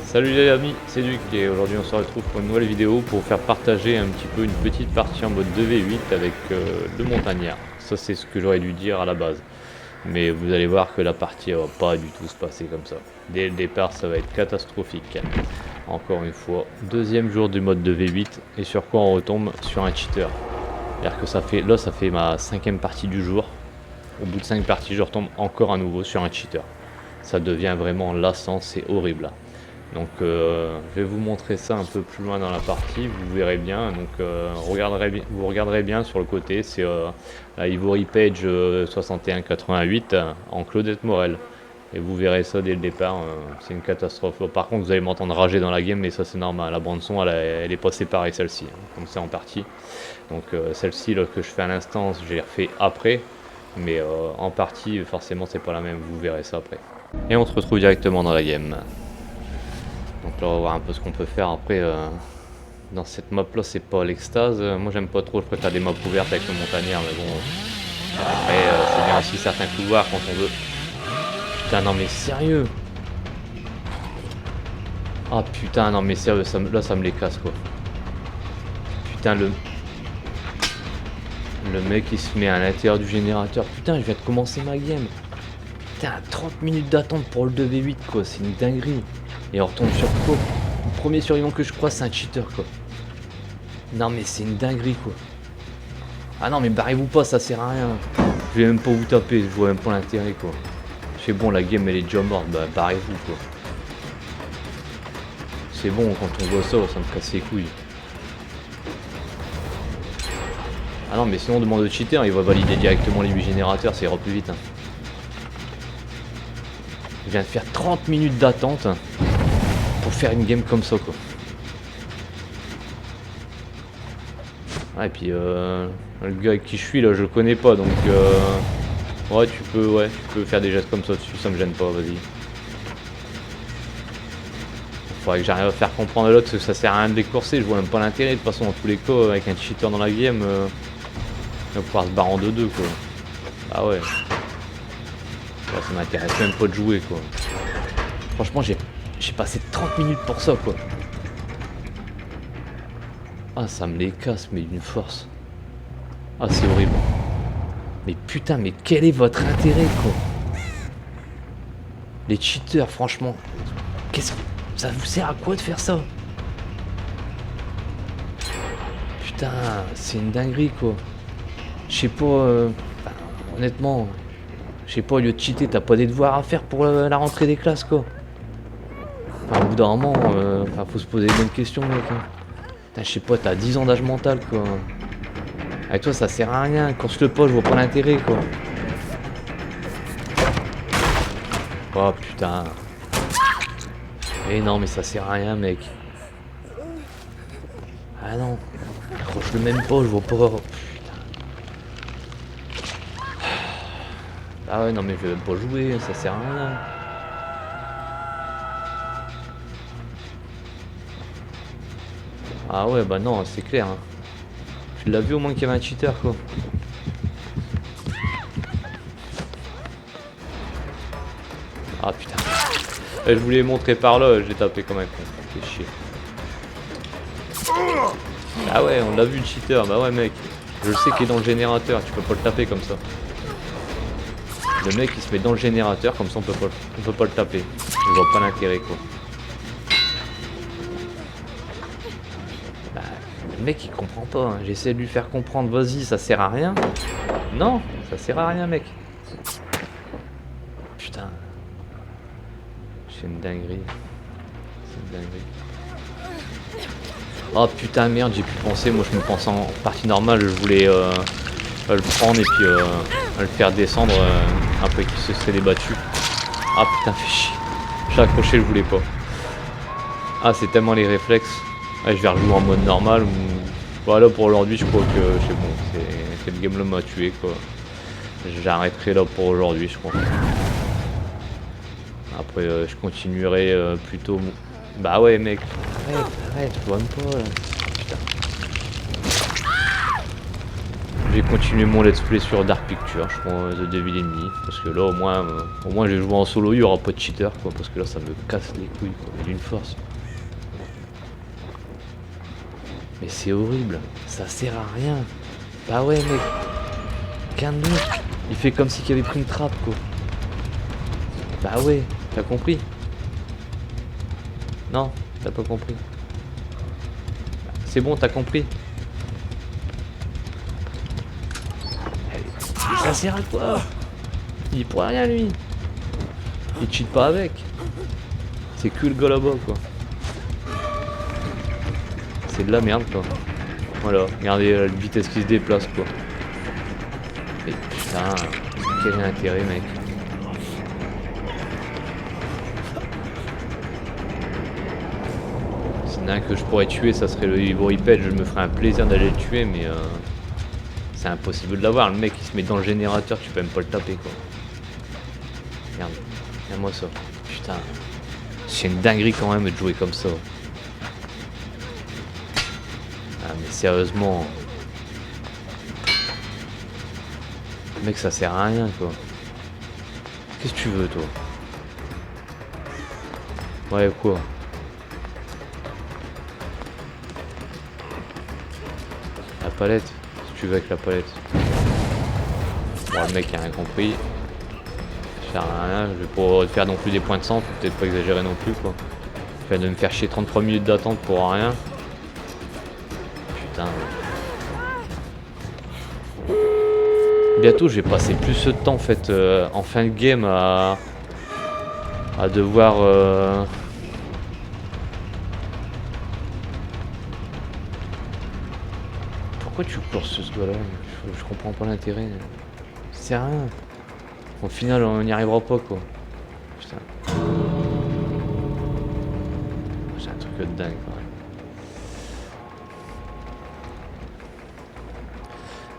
Salut les amis, c'est Duc et aujourd'hui on se retrouve pour une nouvelle vidéo pour faire partager un petit peu une petite partie en mode 2v8 avec le montagnard. Ça c'est ce que j'aurais dû dire à la base. Mais vous allez voir que la partie va pas du tout se passer comme ça. Dès le départ ça va être catastrophique. Encore une fois, deuxième jour du mode 2v8 et sur quoi on retombe? Sur un cheater. C'est-à-dire que ça fait ma 5e partie du jour. Au bout de 5 parties je retombe encore à nouveau sur un cheater. Ça devient vraiment lassant, c'est horrible. Donc je vais vous montrer ça un peu plus loin dans la partie, vous verrez bien. Donc vous regarderez bien sur le côté, c'est la Ivory Page 6188 en Claudette Morel. Et vous verrez ça dès le départ, c'est une catastrophe. Par contre vous allez m'entendre rager dans la game, mais ça c'est normal, la bande son elle est pas séparée celle-ci, comme c'est en partie. Donc celle-ci que je fais à l'instant, j'ai refait après, mais en partie forcément c'est pas la même, vous verrez ça après. Et on se retrouve directement dans la game. Donc là on va voir un peu ce qu'on peut faire après. Dans cette map là c'est pas l'extase, moi j'aime pas trop, je préfère des maps ouvertes avec le montagnard, mais bon. Après c'est bien aussi certains couloirs quand on veut. Putain non mais sérieux. Ah putain non mais sérieux, là ça me les casse quoi. Putain le mec il se met à l'intérieur du générateur, putain je viens de commencer ma game. Putain 30 minutes d'attente pour le 2v8 quoi, c'est une dinguerie. Et on retombe sur quoi? Le premier survivant que je crois c'est un cheater quoi. Non mais c'est une dinguerie quoi. Ah non mais barrez-vous pas, ça sert à rien. Je vais même pas vous taper, je vois même pas l'intérêt quoi. C'est bon, la game elle est déjà morte, bah barrez-vous quoi. C'est bon, quand on voit ça, ça me casse les couilles. Ah non mais sinon on demande au cheater, il va valider directement les 8 générateurs, ça ira plus vite. Je viens de faire 30 minutes d'attente pour faire une game comme ça quoi. Ah, et puis le gars avec qui je suis là je le connais pas donc ouais tu peux faire des gestes comme ça dessus, ça me gêne pas, vas-y. Faudrait que j'arrive à faire comprendre à l'autre que ça sert à rien de les courser, je vois même pas l'intérêt, de toute façon dans tous les cas avec un cheater dans la game il va pouvoir se barrer en 2-2 quoi. Ah ouais. Ouais, ça m'intéresse même pas de jouer quoi. Franchement j'ai passé 30 minutes pour ça quoi. Ah ça me les casse mais d'une force. Ah c'est horrible. Mais putain mais quel est votre intérêt quoi? Les cheaters franchement. Ça vous sert à quoi de faire ça? Putain c'est une dinguerie quoi. Je sais pas honnêtement. Je sais pas, au lieu de cheater, t'as pas des devoirs à faire pour la rentrée des classes quoi. Enfin, au bout d'un moment, faut se poser les bonnes questions mec. Putain, je sais pas, t'as 10 ans d'âge mental quoi. Avec toi ça sert à rien, course le pas, je vois pas l'intérêt quoi. Oh putain. Mais non mais ça sert à rien mec. Ah non. Accroche le même pas, je vois pas. Ah ouais non mais je vais même pas jouer, ça sert à rien. Ah ouais bah non c'est clair. Tu l'as vu au moins qu'il y avait un cheater quoi. Ah putain. Je voulais montrer par là, je l'ai tapé comme un con. Fais chier. Ah ouais on l'a vu le cheater, bah ouais mec. Je le sais qu'il est dans le générateur, tu peux pas le taper comme ça. Le mec il se met dans le générateur, comme ça on peut pas le taper. Je vois pas l'intérêt quoi. Bah, le mec il comprend pas, hein. J'essaie de lui faire comprendre, vas-y ça sert à rien. Non, ça sert à rien mec. Putain. C'est une dinguerie. C'est une dinguerie. Oh putain merde, j'ai pu penser, moi je me pense en partie normale, je voulais le prendre et puis le faire descendre après qu'il se serait débattu. Ah putain fais chier. J'ai accroché, je voulais pas. Ah c'est tellement les réflexes. Ah, je vais rejouer en mode normal. Voilà pour aujourd'hui je crois que c'est bon. Cette game là m'a tué quoi. J'arrêterai là pour aujourd'hui je crois. Après je continuerai plutôt. Bah ouais mec. Arrête, je vois même pas là. Putain. vais continuer mon let's play sur Dark Pictures, je prends The Devil in Me, parce que là au moins j'ai joué en solo, il y aura pas de cheater quoi, parce que là ça me casse les couilles quoi, mais d'une force. Mais c'est horrible, ça sert à rien. Bah ouais mec, calme-toi. Il fait comme si qu'il avait pris une trappe quoi. Bah ouais, t'as compris? Non, t'as pas compris. C'est bon, t'as compris. Ça sert à quoi? Il pourra rien lui. Il cheat pas avec. C'est que le gars là-bas quoi. C'est de la merde quoi. Voilà, regardez la vitesse qui se déplace quoi. Et putain, quel intérêt mec. S'il y en a un que je pourrais tuer, ça serait le Ivory Page, je me ferais un plaisir d'aller le tuer mais c'est impossible de l'avoir, le mec il se met dans le générateur, tu peux même pas le taper quoi. Regarde, regarde-moi ça. Putain, c'est une dinguerie quand même de jouer comme ça. Ah mais sérieusement. Mec ça sert à rien quoi. Qu'est-ce que tu veux toi? Ouais quoi? La palette? Qu'est-ce que tu veux avec la palette? Bon le mec il a rien compris. Ça sert à rien, je vais pas faire non plus des points de sang, faut peut-être pas exagérer non plus quoi. Je viens de me faire chier 33 minutes d'attente pour rien. Putain. Bientôt, je vais passer plus de temps en fait en fin de game à devoir. Pourquoi tu cours ce doigt-là? Je comprends pas l'intérêt. C'est rien. Au final, on n'y arrivera pas quoi. Putain. C'est un truc de dingue quand même.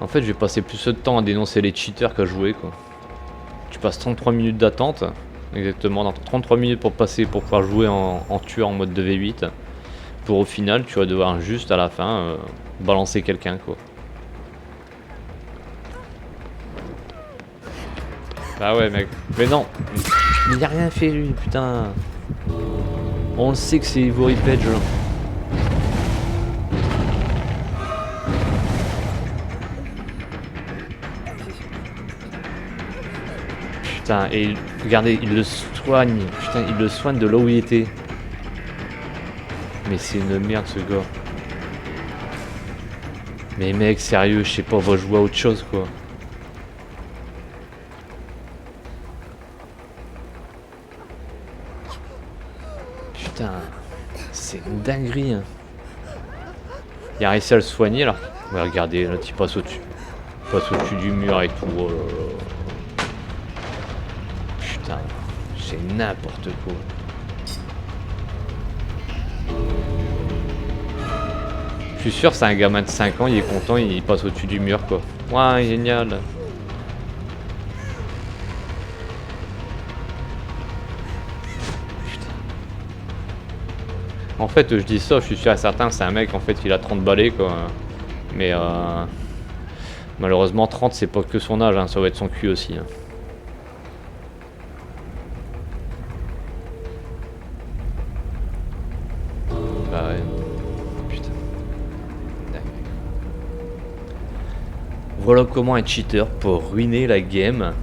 En fait, je vais passer plus de temps à dénoncer les cheaters qu'à jouer quoi. Tu passes 33 minutes d'attente, exactement, dans 33 minutes pour pouvoir jouer en tueur en mode 2v8. Pour au final, tu vas devoir juste à la fin balancer quelqu'un quoi. Bah ouais mec, mais non, il a rien fait lui, putain. On le sait que c'est Ivory Page là. Putain, et regardez, il le soigne. Putain, il le soigne de là où il était. Mais c'est une merde ce gars. Mais mec, sérieux, je sais pas, on va jouer à autre chose quoi. Putain, c'est une dinguerie. Hein. Il a réussi à le soigner là. Ouais, regardez, là, il passe au-dessus. Il passe au-dessus du mur et tout. Oh là là. Putain, c'est n'importe quoi. Je suis sûr c'est un gamin de 5 ans, il est content, il passe au-dessus du mur quoi. Ouais, génial. Putain. En fait, je dis ça, je suis sûr et certain, c'est un mec, en fait, il a 30 balais quoi. Mais malheureusement 30 c'est pas que son âge, hein, ça va être son cul aussi. Hein. Bah ouais. Putain. Voilà comment un cheater peut ruiner la game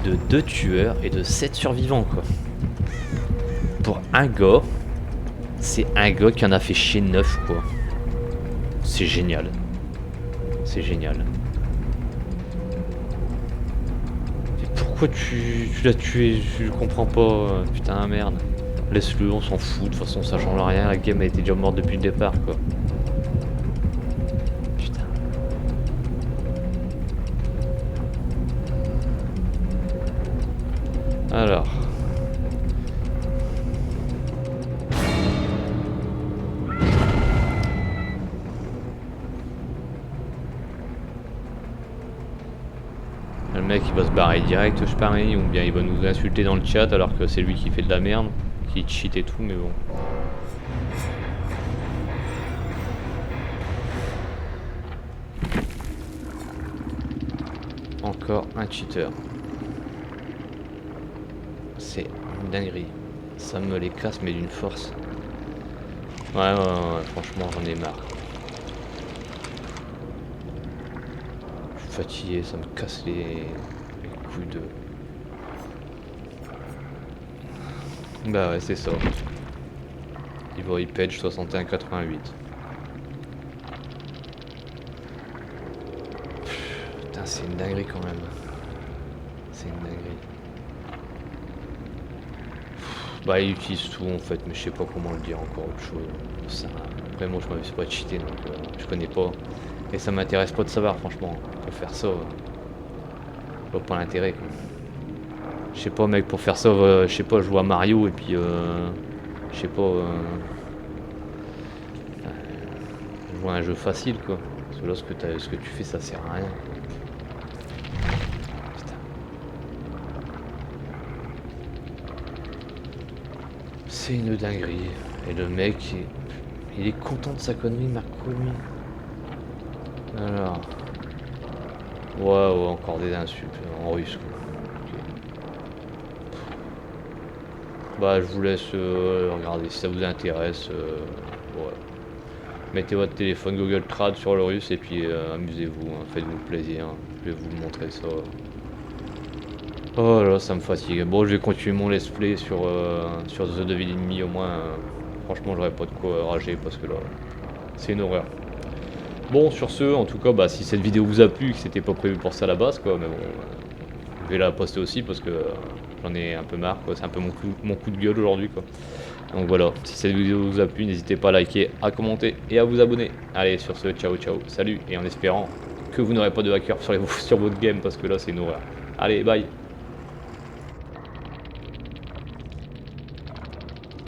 de 2 tueurs et de 7 survivants quoi. Pour un gars, c'est un gars qui en a fait chier 9 quoi. C'est génial. C'est génial. Et pourquoi tu l'as tué? Je comprends pas. Putain merde. Laisse-le, on s'en fout. De toute façon ça change rien. La game a été déjà morte depuis le départ quoi. Putain. Alors. Le mec il va se barrer direct je parie, ou bien il va nous insulter dans le chat alors que c'est lui qui fait de la merde, qui cheat et tout, mais bon. Encore un cheater. C'est une dinguerie. Ça me les casse mais d'une force. Ouais, franchement j'en ai marre. Je suis fatigué, ça me casse les couilles de... Bah ouais, c'est ça. Ivory Page 61,88. Putain, c'est une dinguerie quand même. C'est une dinguerie. Bah, il utilise tout en fait, mais je sais pas comment le dire encore autre chose. Ça, après, moi, je m'avais pas de cheater, donc je connais pas. Et ça m'intéresse pas de savoir, franchement. Pour faire ça, je vois pas l'intérêt, quoi. Je sais pas, mec, pour faire ça, je sais pas, je joue à Mario et puis, je sais pas, je joue à un jeu facile, quoi. Parce que là, ce que tu fais, ça sert à rien. Putain. C'est une dinguerie. Et le mec, il est content de sa connerie, Marco, lui. Alors. Ouais, encore des insultes en russe, quoi. Bah, je vous laisse regarder si ça vous intéresse. Ouais. Mettez votre téléphone Google Trad sur le russe et puis amusez-vous, hein, faites-vous plaisir. Je vais vous montrer ça. Oh là, ça me fatigue. Bon, je vais continuer mon let's play sur The Devil in Me au moins. Franchement, j'aurais pas de quoi rager parce que là, c'est une horreur. Bon, sur ce, en tout cas, bah, si cette vidéo vous a plu, que c'était pas prévu pour ça à la base, quoi, mais bon, je vais la poster aussi parce que j'en ai un peu marre, quoi. C'est un peu mon coup de gueule aujourd'hui, quoi. Donc voilà, si cette vidéo vous a plu, n'hésitez pas à liker, à commenter et à vous abonner. Allez, sur ce, ciao, ciao, salut, et en espérant que vous n'aurez pas de hacker sur votre game parce que là, c'est une horreur. Allez, bye.